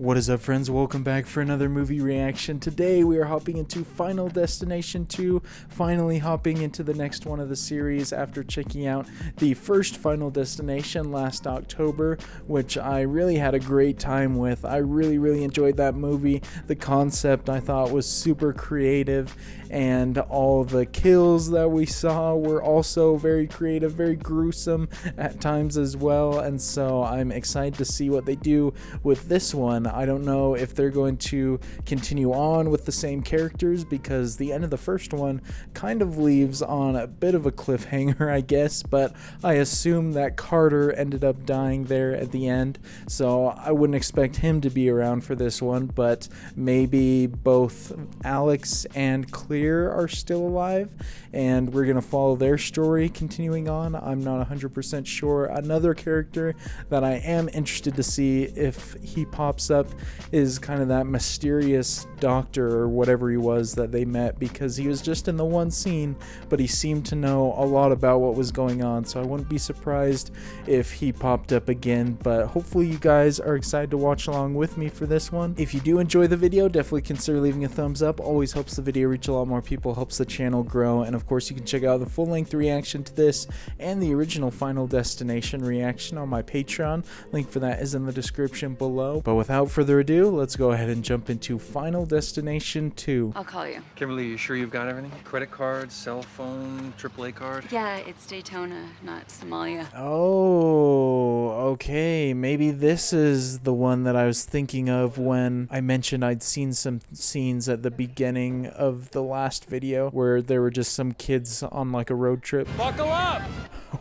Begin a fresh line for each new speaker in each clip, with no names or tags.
What is up, friends? Welcome back for another movie reaction. Today we are hopping into Final Destination 2, finally hopping into the next one of the series after checking out the first Final Destination last October, which I really had a great time with. I really enjoyed that movie. The concept I thought was super creative, and all the kills that we saw were also very creative, very gruesome at times as well, and so I'm excited to see what they do with this one. I don't know if they're going to continue on with the same characters, because the end of the first one kind of leaves on a bit of a cliffhanger, I guess, but I assume that Carter ended up dying there at the end, so I wouldn't expect him to be around for this one, but maybe both Alex and Clear are still alive, and we're going to follow their story continuing on. I'm not 100% sure. Another character that I am interested to see if he pops up is kind of that mysterious doctor or whatever he was that they met, because he was just in the one scene, but he seemed to know a lot about what was going on, so I wouldn't be surprised if he popped up again. But hopefully you guys are excited to watch along with me for this one. If you do enjoy the video, definitely consider leaving a thumbs up. Always helps the video reach a lot more people, helps the channel grow, and of course you can check out the full-length reaction to this and the original Final Destination reaction on my Patreon. Link for that is in the description below. But without further ado, let's go ahead and jump into Final Destination 2.
I'll call you.
Kimberly, you sure you've got everything? Credit card, cell phone, AAA card?
Yeah, it's Daytona, not Somalia.
Oh, okay. Maybe this is the one that I was thinking of when I mentioned I'd seen some scenes at the beginning of the last video where there were just some kids on like a road trip.
Buckle up!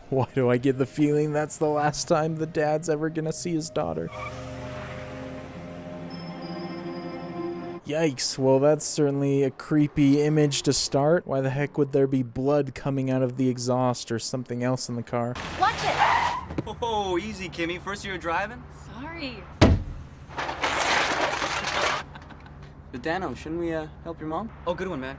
Why do I get the feeling that's the last time the dad's ever gonna see his daughter? Yikes, well that's certainly a creepy image to start. Why the heck would there be blood coming out of the exhaust or something else in the car?
Watch it!
Oh, easy, Kimmy. First year driving?
Sorry.
But Dano, shouldn't we help your mom? Oh, good one, man.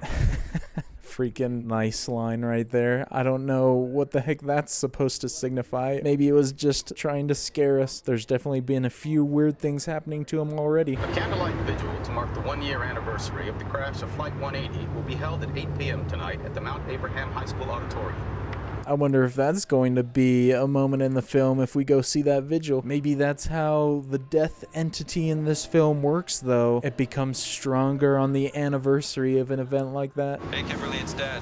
Freaking nice line right there. I don't know what the heck that's supposed to signify. Maybe it was just trying to scare us. There's definitely been a few weird things happening to him already.
A candlelight vigil to mark the one-year anniversary of the crash of Flight 180 will be held at 8 p.m. tonight at the Mount Abraham High School Auditorium.
I wonder if that's going to be a moment in the film if we go see that vigil. Maybe that's how the death entity in this film works, though. It becomes stronger on the anniversary of an event like that.
Hey, Kimberly, it's Dad.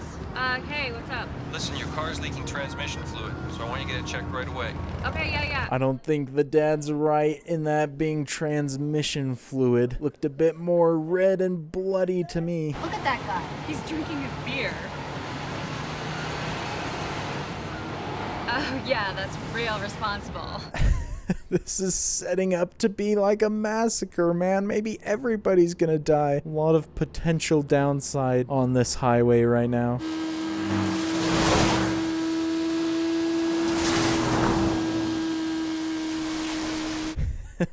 Hey, what's up?
Listen, your car's leaking transmission fluid, so I want you to get it checked right away.
Okay, yeah.
I don't think the dad's right in that being transmission fluid. Looked a bit more red and bloody to me.
Look at that guy.
He's drinking a beer. Oh, yeah, that's real responsible.
This is setting up to be like a massacre, man. Maybe everybody's gonna die. A lot of potential downside on this highway right now.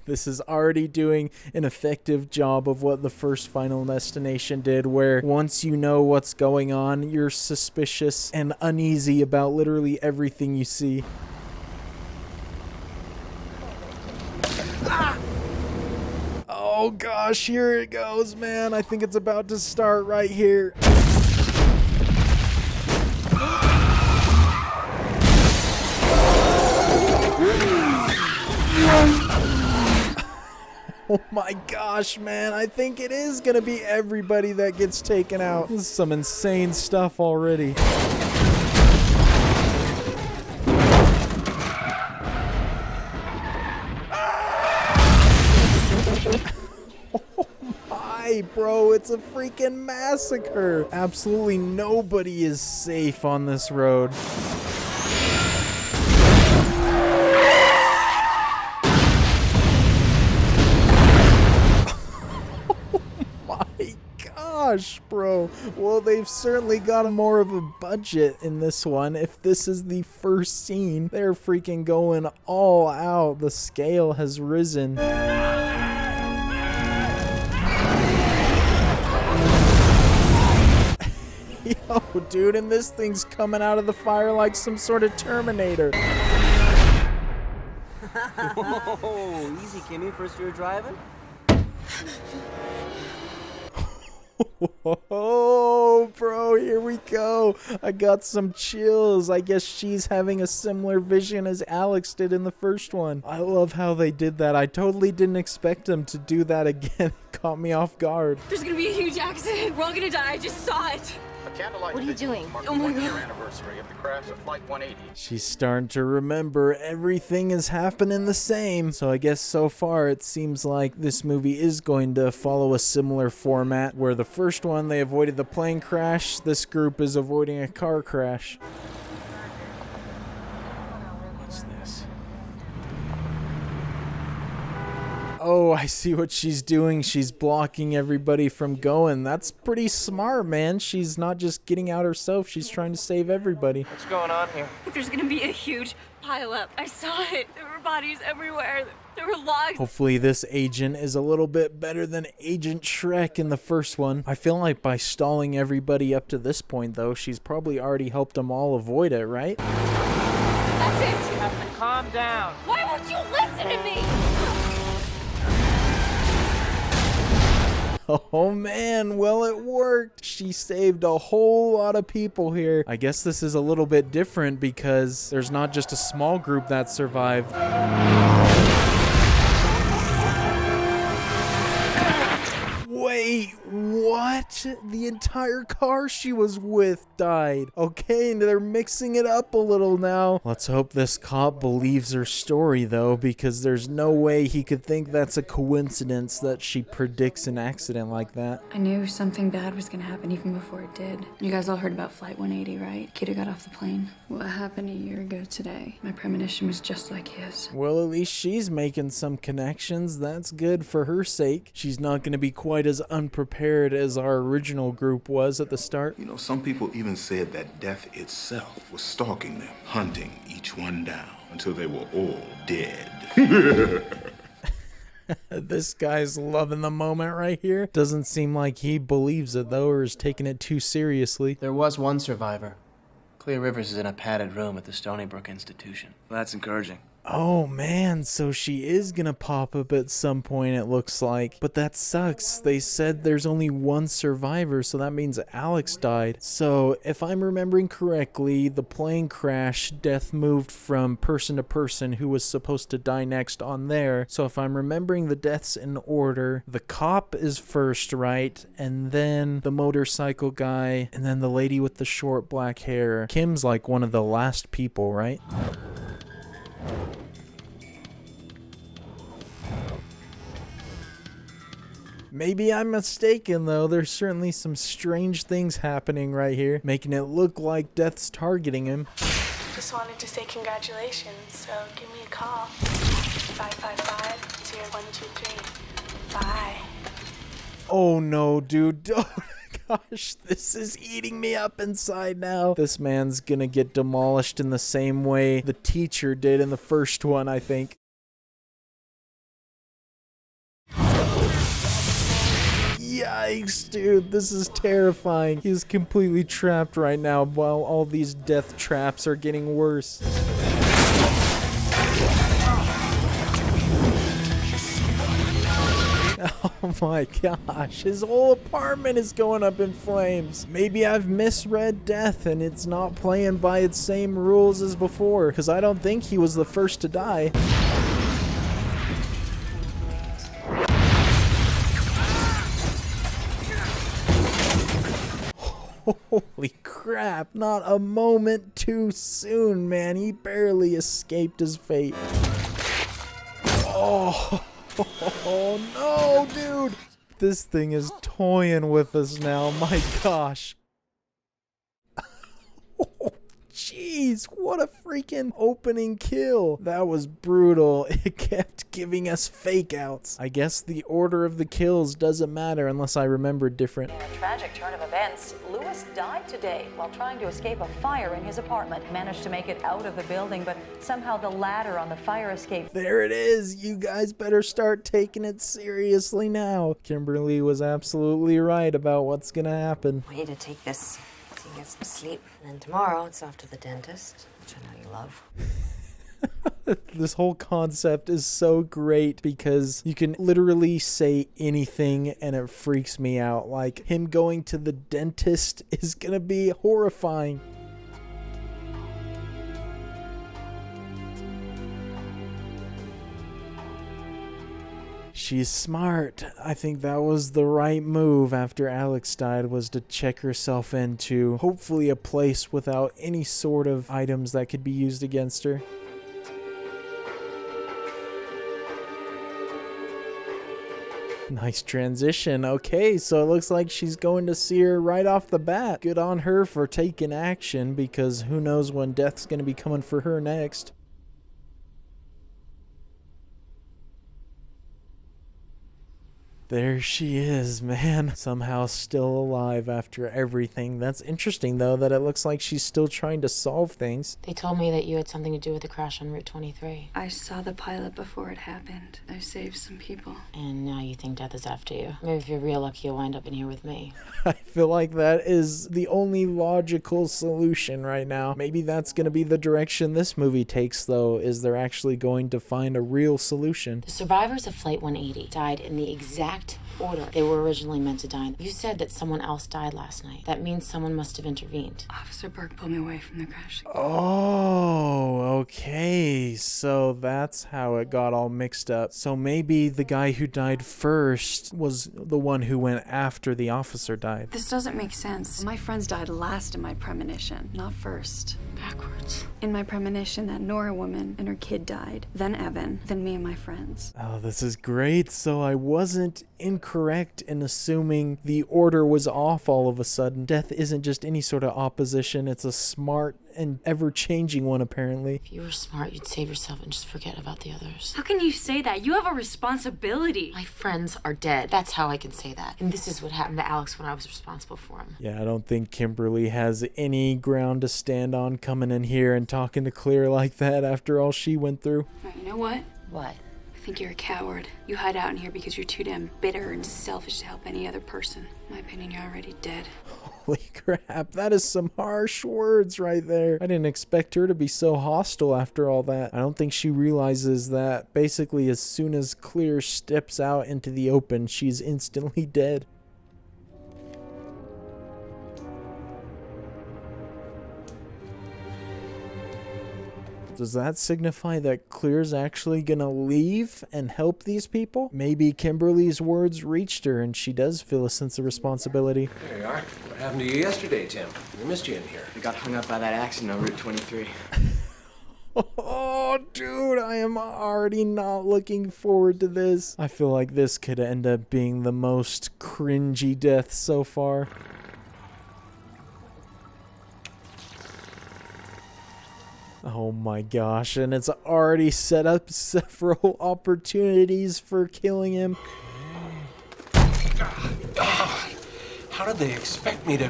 This is already doing an effective job of what the first Final Destination did, where once you know what's going on, you're suspicious and uneasy about literally everything you see. Oh gosh, here it goes, man. I think it's about to start right here. Oh my gosh, man, I think it is gonna be everybody that gets taken out. This is some insane stuff already. Oh my, bro, it's a freaking massacre. Absolutely nobody is safe on this road. Gosh, bro. Well, they've certainly got more of a budget in this one. If this is the first scene, they're freaking going all out. The scale has risen. Yo, dude, and this thing's coming out of the fire like some sort of Terminator.
Whoa, easy, Kimmy. First year driving?
Oh, bro, here we go. I got some chills. I guess she's having a similar vision as Alex did in the first one. I love how they did that. I totally didn't expect them to do that again. It caught me off guard.
There's gonna be a huge accident. We're all gonna die. I just saw it.
A candlelight
What are you
vigil
doing?
marks
Oh
the
my
one-year
God.
anniversary of the crash of Flight 180.
She's starting to remember everything is happening the same. So I guess so far it seems like this movie is going to follow a similar format where the first one they avoided the plane crash. This group is avoiding a car crash.
What's this?
Oh, I see what she's doing. She's blocking everybody from going. That's pretty smart, man. She's not just getting out herself. She's trying to save everybody.
What's going on here?
There's gonna be a huge pileup. I saw it. There were bodies everywhere. There were logs.
Hopefully this agent is a little bit better than Agent Shrek in the first one. I feel like by stalling everybody up to this point, though, she's probably already helped them all avoid it, right?
That's it.
You have to calm down.
Why won't you listen to me?
Oh man, well it worked. She saved a whole lot of people here. I guess this is a little bit different because there's not just a small group that survived. Wait, what? The entire car she was with died. Okay, and they're mixing it up a little now. Let's hope this cop believes her story, though, because there's no way he could think that's a coincidence that she predicts an accident like that.
I knew something bad was gonna happen even before it did. You guys all heard about Flight 180, right? Kid who got off the plane. What happened a year ago today? My premonition was just like his.
Well, at least she's making some connections. That's good for her sake. She's not going to be quite as unprepared as our original group was at the start.
You know, some people even said that death itself was stalking them, hunting each one down until they were all dead.
This guy's loving the moment right here. Doesn't seem like he believes it, though, or is taking it too seriously.
There was one survivor. Clear Rivers is in a padded room at the Stony Brook Institution.
Well, that's encouraging.
Oh man, so she is gonna pop up at some point, it looks like. But that sucks. They said there's only one survivor, so that means Alex died. So if I'm remembering correctly, the plane crash, death moved from person to person who was supposed to die next on there. So if I'm remembering the deaths in order, the cop is first, right? And then the motorcycle guy, and then the lady with the short black hair. Kim's like one of the last people, right? Maybe I'm mistaken, though. There's certainly some strange things happening right here, making it look like death's targeting him.
Just wanted to say congratulations, so give me a call. 555-0123. Bye.
Oh no, dude. Oh, gosh, this is eating me up inside now. This man's gonna get demolished in the same way the teacher did in the first one, I think. Yikes, dude, this is terrifying. He's completely trapped right now while all these death traps are getting worse. Oh my gosh, his whole apartment is going up in flames. Maybe I've misread Death and it's not playing by its same rules as before, because I don't think he was the first to die. Holy crap, not a moment too soon, man. He barely escaped his fate. Oh, no, dude. This thing is toying with us now. My gosh. Jeez, what a freaking opening kill. That was brutal. It kept giving us fake outs. I guess the order of the kills doesn't matter unless I remember different.
In a tragic turn of events, Lewis died today while trying to escape a fire in his apartment. Managed to make it out of the building, but somehow the ladder on the fire escape.
There it is. You guys better start taking it seriously now. Kimberly was absolutely right about what's gonna happen.
We need to take this to get some sleep. And then tomorrow it's off to the dentist, which I know you love.
This whole concept is so great because you can literally say anything and it freaks me out. Like, him going to the dentist is gonna be horrifying. She's smart. I think that was the right move after Alex died, was to check herself into hopefully a place without any sort of items that could be used against her. Nice transition. Okay, so it looks like she's going to see her right off the bat. Good on her for taking action, because who knows when death's going to be coming for her next. There she is, man. Somehow still alive after everything. That's interesting, though, that it looks like she's still trying to solve things.
They told me that you had something to do with the crash on Route 23.
I saw the pilot before it happened. I saved some people.
And now you think death is after you. Maybe if you're real lucky, you'll wind up in here with me.
I feel like that is the only logical solution right now. Maybe that's going to be the direction this movie takes, though, is they're actually going to find a real solution.
The survivors of Flight 180 died in the exact order they were originally meant to die in. You said that someone else died last night. That means someone must have intervened.
Officer Burke pulled me away from the crash.
Oh, okay. So that's how it got all mixed up. So maybe the guy who died first was the one who went after the officer died.
This doesn't make sense. My friends died last in my premonition, not first.
Backwards.
In my premonition, that Nora woman and her kid died. Then Evan. Then me and my friends.
Oh, this is great. So I wasn't incorrect in assuming the order was off all of a sudden. Death isn't just any sort of opposition. It's a smart and ever-changing one, apparently.
If you were smart, you'd save yourself and just forget about the others.
How can you say that? You have a responsibility.
My friends are dead. That's how I can say that. And this is what happened to Alex when I was responsible for him.
Yeah, I don't think Kimberly has any ground to stand on coming in here and talking to Claire like that after all she went through.
You know what?
What?
I think you're a coward. You hide out in here because you're too damn bitter and selfish to help any other person. In my opinion, you're already dead.
Holy crap, that is some harsh words right there. I didn't expect her to be so hostile after all that. I don't think she realizes that basically as soon as Claire steps out into the open, she's instantly dead. Does that signify that Claire's actually gonna leave and help these people? Maybe Kimberly's words reached her and she does feel a sense of responsibility.
There you are. What happened to you yesterday, Tim? We missed you in here.
We got hung up by that accident on Route 23.
Oh, dude, I am already not looking forward to this. I feel like this could end up being the most cringy death so far. Oh my gosh, and it's already set up several opportunities for killing him.
How did they expect me to...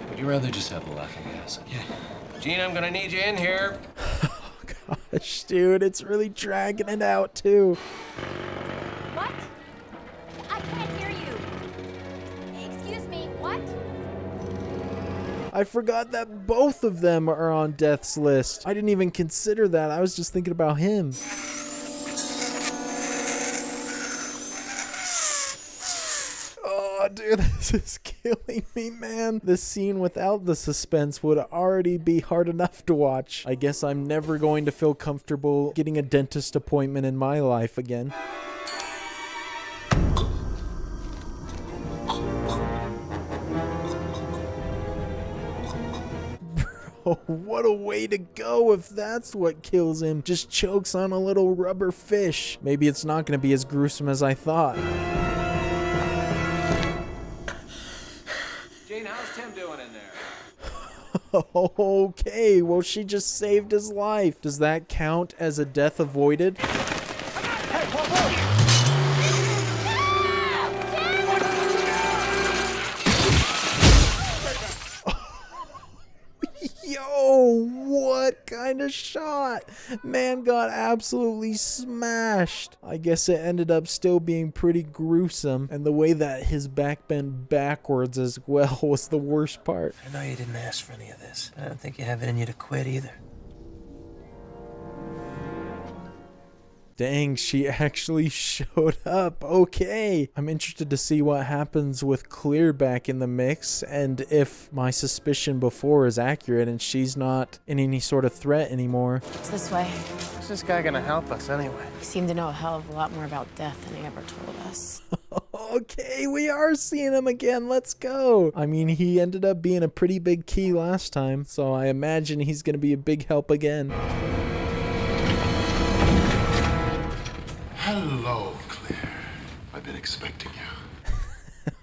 Would you rather just have the laughing gas?
Yeah. Gene, I'm gonna need you in here.
Oh gosh, dude, it's really dragging it out too.
What? I can't hear you. Excuse me, what?
I forgot that both of them are on death's list. I didn't even consider that. I was just thinking about him. Oh, dude, this is killing me, man. This scene without the suspense would already be hard enough to watch. I guess I'm never going to feel comfortable getting a dentist appointment in my life again. Oh, what a way to go if that's what kills him. Just chokes on a little rubber fish. Maybe it's not going to be as gruesome as I thought.
Jane, how's Tim doing in there?
Okay, well, she just saved his life. Does that count as a death avoided?
Hey, whoa!
Yo, what kind of shot? Man got absolutely smashed. I guess it ended up still being pretty gruesome, and the way that his back bent backwards as well was the worst part.
I know you didn't ask for any of this. I don't think you have it in you to quit either.
Dang, she actually showed up. Okay. I'm interested to see what happens with Clear back in the mix and if my suspicion before is accurate and she's not in any sort of threat anymore.
It's this way.
How's this guy gonna help us anyway?
He seemed to know a hell of a lot more about death than he ever told us.
Okay, we are seeing him again. Let's go. I mean, he ended up being a pretty big key last time, so I imagine he's going to be a big help again.
Hello, Claire. I've been expecting you.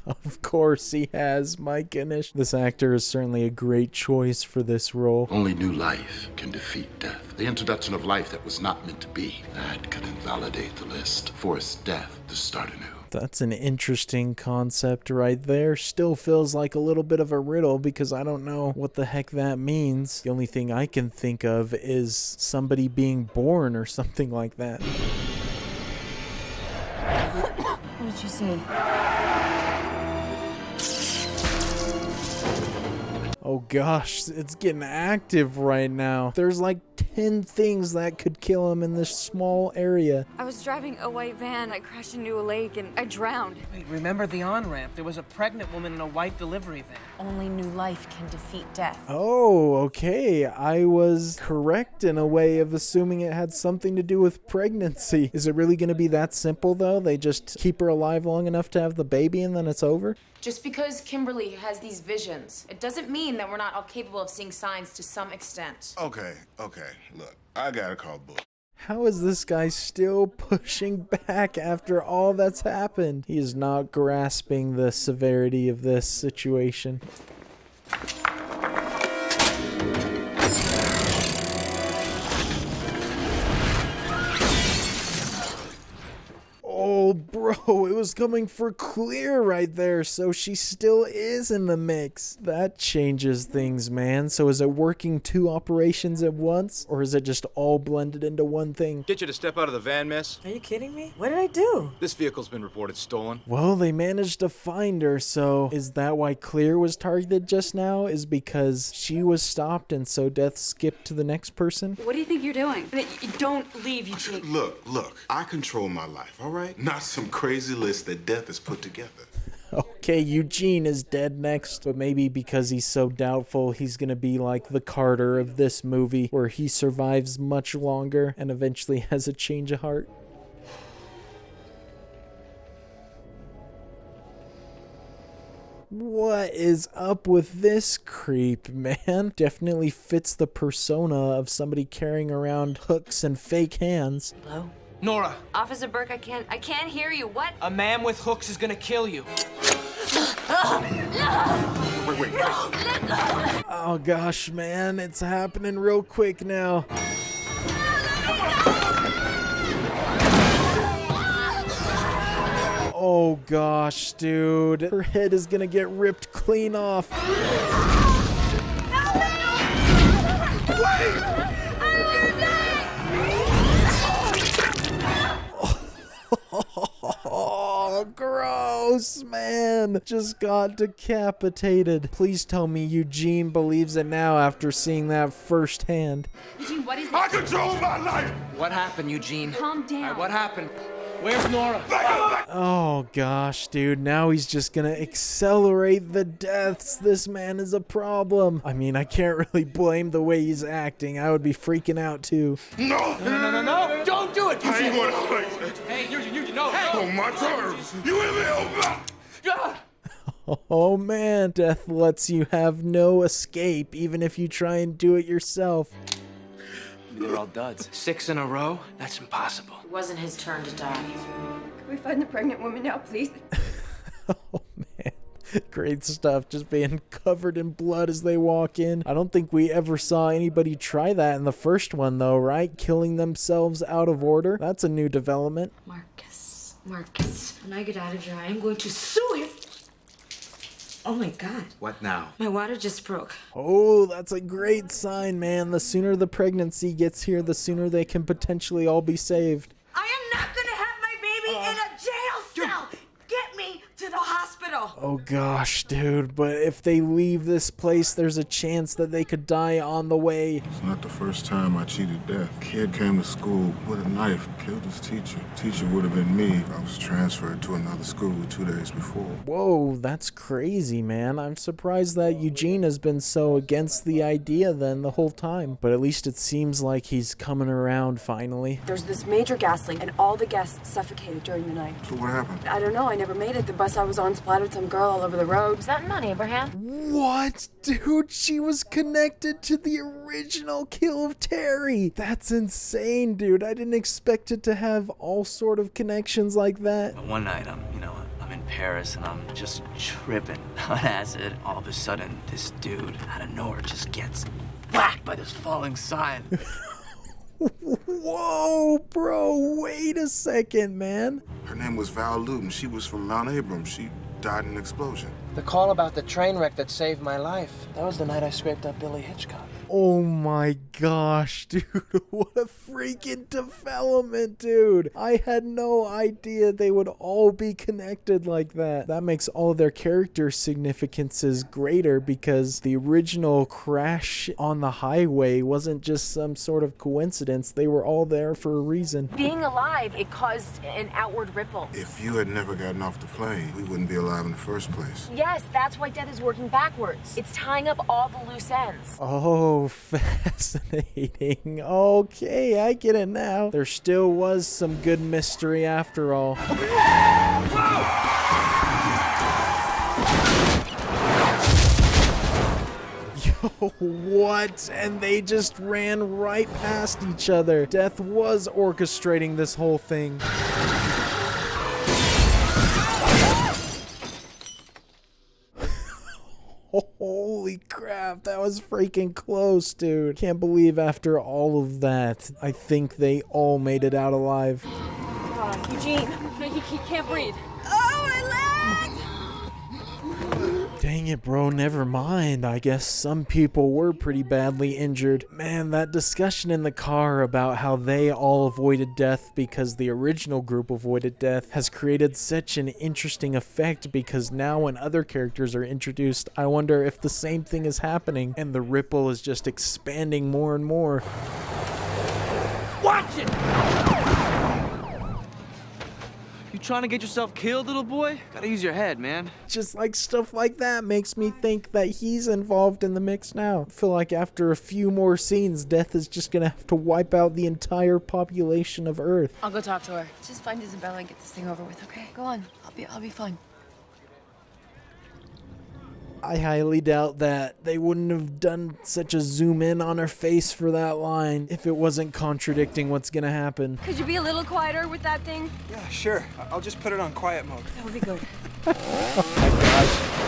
Of course he has. My goodness. This actor is certainly a great choice for this role.
Only new life can defeat death. The introduction of life that was not meant to be. That could invalidate the list. Force death to start anew.
That's an interesting concept right there. Still feels like a little bit of a riddle because I don't know what the heck that means. The only thing I can think of is somebody being born or something like that.
What did you see?
Oh gosh, it's getting active right now. There's like 10 things that could kill him in this small area.
I was driving a white van. I crashed into a lake and I drowned.
Wait, remember the on-ramp? There was a pregnant woman in a white delivery van.
Only new life can defeat death.
Oh, okay. I was correct in a way of assuming it had something to do with pregnancy. Is it really going to be that simple, though? They just keep her alive long enough to have the baby and then it's over?
Just because Kimberly has these visions, it doesn't mean that we're not all capable of seeing signs to some extent.
Okay. Look, I gotta call bull.
How is this guy still pushing back after all that's happened? He is not grasping the severity of this situation. Oh, bro, it was coming for Clear right there, so she still is in the mix. That changes things, man. So is it working two operations at once, or is it just all blended into one thing?
Get you to step out of the van, miss.
Are you kidding me? What did I do?
This vehicle's been reported stolen.
Well, they managed to find her, so is that why Clear was targeted just now? Is because she was stopped and so Death skipped to the next person?
What do you think you're doing? Don't leave, Eugene.
Look, I control my life, all right? Not some crazy list that Death has put together.
Okay, Eugene is dead next, but maybe because he's so doubtful, he's gonna be like the Carter of this movie, where he survives much longer and eventually has a change of heart. What is up with this creep, man? Definitely fits the persona of somebody carrying around hooks and fake hands.
Hello?
Nora,
Officer Burke, I can't hear you. What?
a man with hooks is gonna kill you.
Wait.
Oh gosh, man, it's happening real quick now. Oh gosh, dude. Her head is gonna get ripped clean off. Oh, gross, man. Just got decapitated. Please tell me Eugene believes it now after seeing that firsthand.
Eugene, what is it?
I control my life!
What happened, Eugene?
Calm down.
All right, what happened? Where's Nora?
Oh gosh, dude, now he's just gonna accelerate the deaths. This man is a problem. I mean, I can't really blame the way he's acting. I would be freaking out too.
No!
Don't do it,
I
Eugene!
ain't gonna fight it.
Hey, Eugene, no! Hey!
On my terms! You hear me?
Oh man, death lets you have no escape, even if you try and do it yourself.
They're all duds. 6 in a row? That's impossible.
It wasn't his turn to die.
Can we find the pregnant woman now, please?
Oh man, great stuff. Just being covered in blood as they walk in. I don't think we ever saw anybody try that in the first one though, right? Killing themselves out of order. That's a new development.
Marcus, when I get out of here, I am going to sue him. Oh my God.
What now?
My water just broke.
Oh, that's a great sign, man. The sooner the pregnancy gets here, the sooner they can potentially all be saved.
I am not gonna have my baby in a jail cell. Get me to the hospital.
girl.
Oh gosh, dude, but if they leave this place, there's a chance that they could die on the way.
It's not the first time I cheated death. Kid came to school with a knife, killed his teacher. Teacher would have been me. I was transferred to another school 2 days before.
Whoa, that's crazy, man. I'm surprised that Eugene has been so against the idea then the whole time. But at least it seems like he's coming around finally.
There's this major gas leak, and all the guests suffocated during the night.
So what happened?
I don't know. I never made it. The bus I was on splattered some girl all over the road.
Was that not Abraham?
What? Dude, she was connected to the original kill of Terry. That's insane, dude. I didn't expect it to have all sort of connections like that.
One night, I'm in Paris and I'm just tripping on acid. All of a sudden, this dude out of nowhere just gets whacked by this falling sign.
Whoa, bro, wait a second, man.
Her name was Val Luton. She was from Mount Abram. She died in an explosion.
The call about the train wreck that saved my life. That was the night I scraped up Billy Hitchcock.
Oh my gosh, dude, what a freaking development, dude. I had no idea they would all be connected like that. That makes all of their character significances greater because the original crash on the highway wasn't just some sort of coincidence. They were all there for a reason.
Being alive, it caused an outward ripple.
If you had never gotten off the plane, we wouldn't be alive in the first place.
Yes, that's why death is working backwards. It's tying up all the loose ends.
Oh, fascinating. Okay, I get it now. There still was some good mystery after all. Yo, what? And they just ran right past each other. Death was orchestrating this whole thing. Holy crap, that was freaking close, dude. Can't believe after all of that, I think they all made it out alive.
Eugene, he can't breathe.
Dang it, bro, never mind. I guess some people were pretty badly injured. Man, that discussion in the car about how they all avoided death because the original group avoided death has created such an interesting effect because now when other characters are introduced, I wonder if the same thing is happening and the ripple is just expanding more and more.
Watch it! You trying to get yourself killed, little boy? Gotta use your head, man.
Just like stuff like that makes me think that he's involved in the mix now. I feel like after a few more scenes, Death is just gonna have to wipe out the entire population of Earth.
I'll go talk to her. Just find Isabella and get this thing over with, okay? Go on. I'll be fine.
I highly doubt that they wouldn't have done such a zoom in on her face for that line if it wasn't contradicting what's gonna happen.
Could you be a little quieter with that thing?
Yeah, sure. I'll just put it on quiet mode.
That would be good.
Oh my gosh.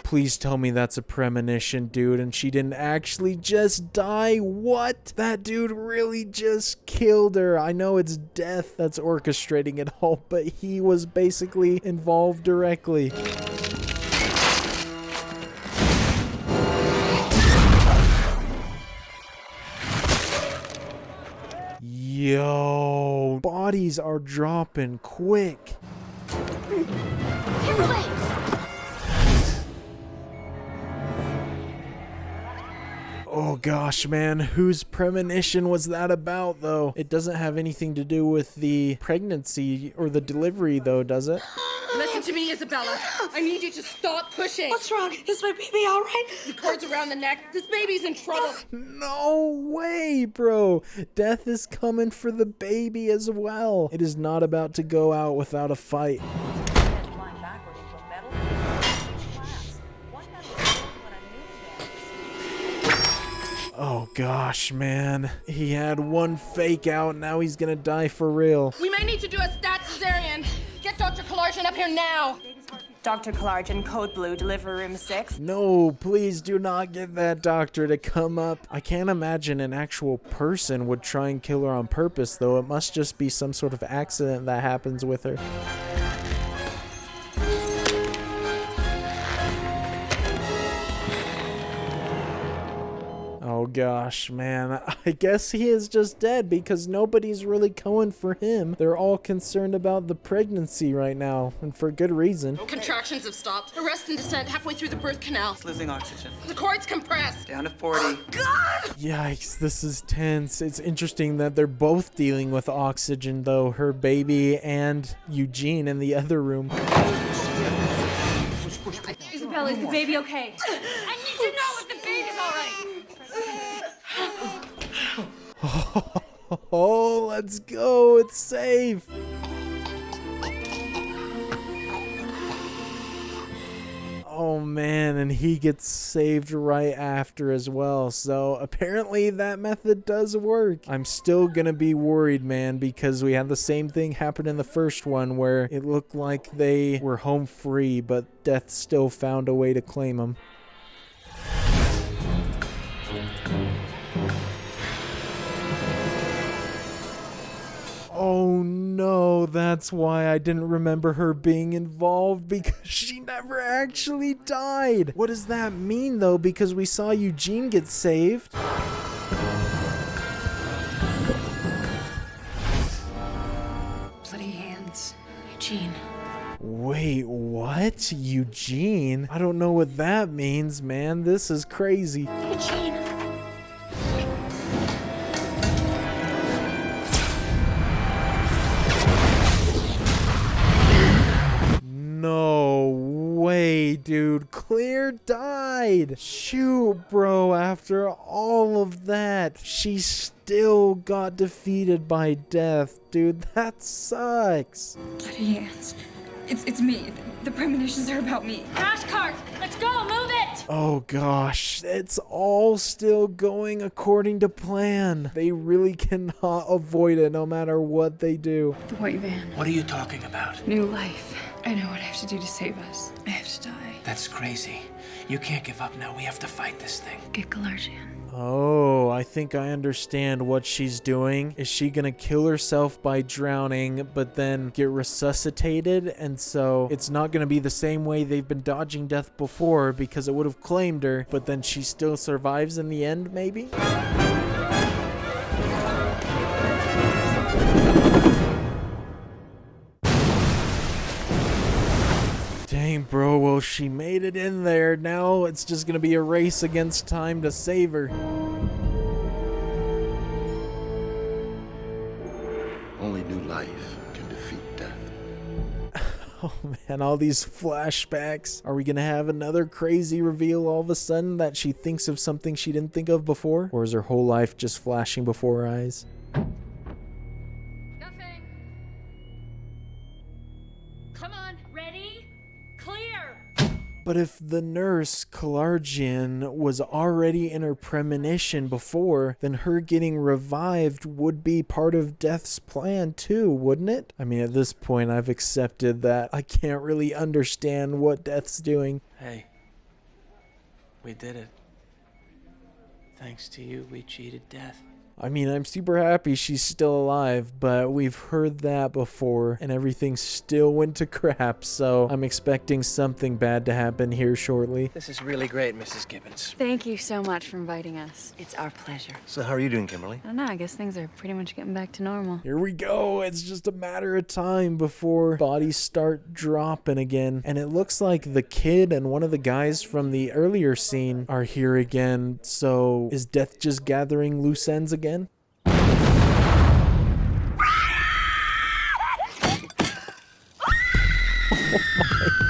Please tell me that's a premonition, dude, and she didn't actually just die. What? That dude really just killed her. I know it's Death that's orchestrating it all, but he was basically involved directly. Yo, bodies are dropping quick.
Kimberly!
Oh gosh, man, whose premonition was that about, though? It doesn't have anything to do with the pregnancy or the delivery, though, does it?
Listen to me, Isabella. I need you to stop pushing.
What's wrong? Is my baby all right?
The cords around the neck. This baby's in trouble.
No way, bro. Death is coming for the baby as well. It is not about to go out without a fight. Oh gosh, man. He had one fake out, now he's gonna die for real.
We may need to do a stat cesarean. Get Dr. Kalarjan up here now.
Dr. Kalarjan, Code Blue, delivery room 6.
No, please do not get that doctor to come up. I can't imagine an actual person would try and kill her on purpose, though. It must just be some sort of accident that happens with her. Oh Oh gosh, man. I guess he is just dead because nobody's really going for him. They're all concerned about the pregnancy right now, and for good reason.
Contractions have stopped. Arrest and descent halfway through the birth canal.
It's losing oxygen.
The cord's compressed.
Down to 40.
God!
Yikes, this is tense. It's interesting that they're both dealing with oxygen, though, her baby and Eugene in the other room.
Isabella, is the baby okay?
I need to know if the baby's all right.
Oh, let's go. It's safe. Oh man, and he gets saved right after as well. So apparently that method does work. I'm still gonna be worried, man, because we had the same thing happen in the first one where it looked like they were home free, but death still found a way to claim them. Oh no, that's why I didn't remember her being involved, because she never actually died. What does that mean though? Because we saw Eugene get saved.
Bloody hands. Eugene.
Wait, what? Eugene? I don't know what that means, man. This is crazy.
Eugene.
No way, dude. Claire died. Shoot, bro. After all of that, she still got defeated by death. Dude, that sucks.
Bloody hands. It's me. The premonitions are about me.
Crash cart! Let's go! Move it!
Oh gosh, it's all still going according to plan. They really cannot avoid it no matter what they do.
The white van.
What are you talking about?
New life. I know what I have to do to save us. I have to die.
That's crazy. You can't give up now. We have to fight this thing.
Get Galargian.
Oh, I think I understand what she's doing. Is she gonna kill herself by drowning, but then get resuscitated? And so it's not gonna be the same way they've been dodging death before, because it would have claimed her, but then she still survives in the end, maybe? Dang, bro, well, she made it in there. Now it's just gonna be a race against time to save her.
Only new life can defeat death.
Oh man, all these flashbacks. Are we gonna have another crazy reveal all of a sudden that she thinks of something she didn't think of before? Or is her whole life just flashing before her eyes?
Nothing. Come on, ready? Clear!
But if the nurse, Kalarjian, was already in her premonition before, then her getting revived would be part of Death's plan too, wouldn't it? I mean, at this point, I've accepted that I can't really understand what Death's doing.
Hey, we did it. Thanks to you, we cheated death.
I mean, I'm super happy she's still alive, but we've heard that before, and everything still went to crap, so I'm expecting something bad to happen here shortly.
This is really great, Mrs. Gibbons.
Thank you so much for inviting us.
It's our pleasure.
So how are you doing, Kimberly?
I don't know, I guess things are pretty much getting back to normal.
Here we go. It's just a matter of time before bodies start dropping again. And it looks like the kid and one of the guys from the earlier scene are here again. So is Death just gathering loose ends again?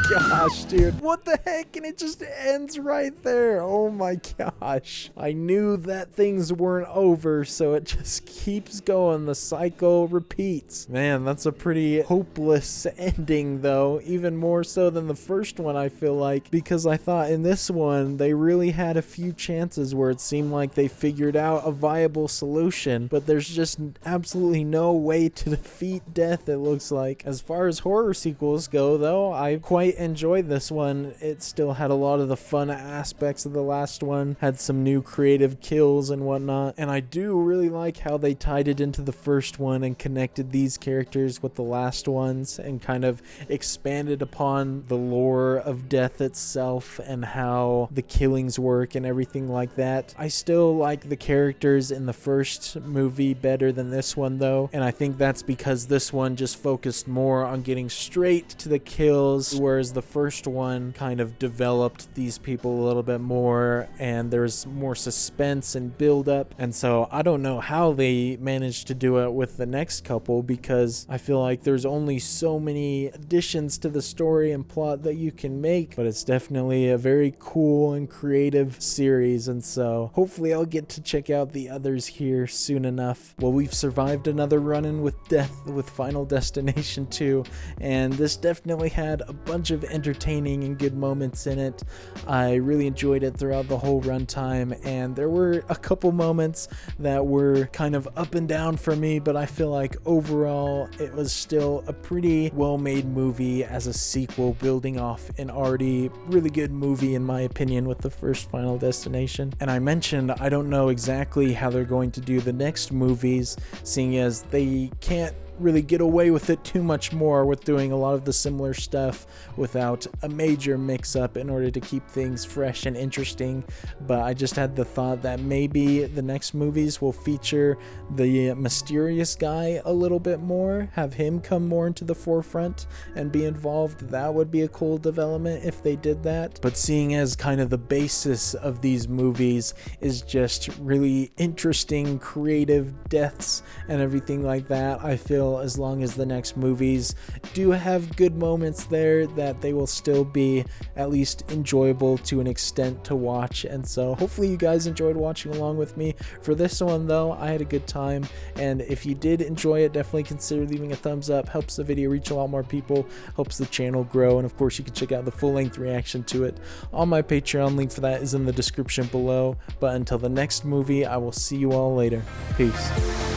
Gosh, dude, what the heck? And it just ends right there. Oh my gosh, I knew that things weren't over, so it just keeps going. The cycle repeats. Man, that's a pretty hopeless ending though, even more so than the first one, I feel like, because I thought in this one they really had a few chances where it seemed like they figured out a viable solution, but there's just absolutely no way to defeat Death, it looks like. As far as horror sequels go though, I quite enjoyed this one. It still had a lot of the fun aspects of the last one, had some new creative kills and whatnot, and I do really like how they tied it into the first one and connected these characters with the last ones and kind of expanded upon the lore of death itself and how the killings work and everything like that. I still like the characters in the first movie better than this one though, and I think that's because this one just focused more on getting straight to the kills, whereas the first one kind of developed these people a little bit more and there's more suspense and build up. And so I don't know how they managed to do it with the next couple, because I feel like there's only so many additions to the story and plot that you can make, but it's definitely a very cool and creative series, and so hopefully I'll get to check out the others here soon enough. Well, we've survived another run-in with death with Final Destination 2, and this definitely had a bunch of entertaining and good moments in it. I really enjoyed it throughout the whole runtime, and there were a couple moments that were kind of up and down for me, but I feel like overall it was still a pretty well-made movie as a sequel, building off an already really good movie in my opinion with the first Final Destination. And I mentioned I don't know exactly how they're going to do the next movies, seeing as they can't really get away with it too much more with doing a lot of the similar stuff without a major mix-up in order to keep things fresh and interesting. But I just had the thought that maybe the next movies will feature the mysterious guy a little bit more, have him come more into the forefront and be involved. That would be a cool development if they did that. But seeing as kind of the basis of these movies is just really interesting creative deaths and everything like that, I feel as long as the next movies do have good moments there, that they will still be at least enjoyable to an extent to watch. And so hopefully you guys enjoyed watching along with me. For this one though, I had a good time, and if you did enjoy it, definitely consider leaving a thumbs up. Helps the video reach a lot more people, helps the channel grow, and of course you can check out the full-length reaction to it on my Patreon. Link for that is in the description below. But until the next movie, I will see you all later. Peace.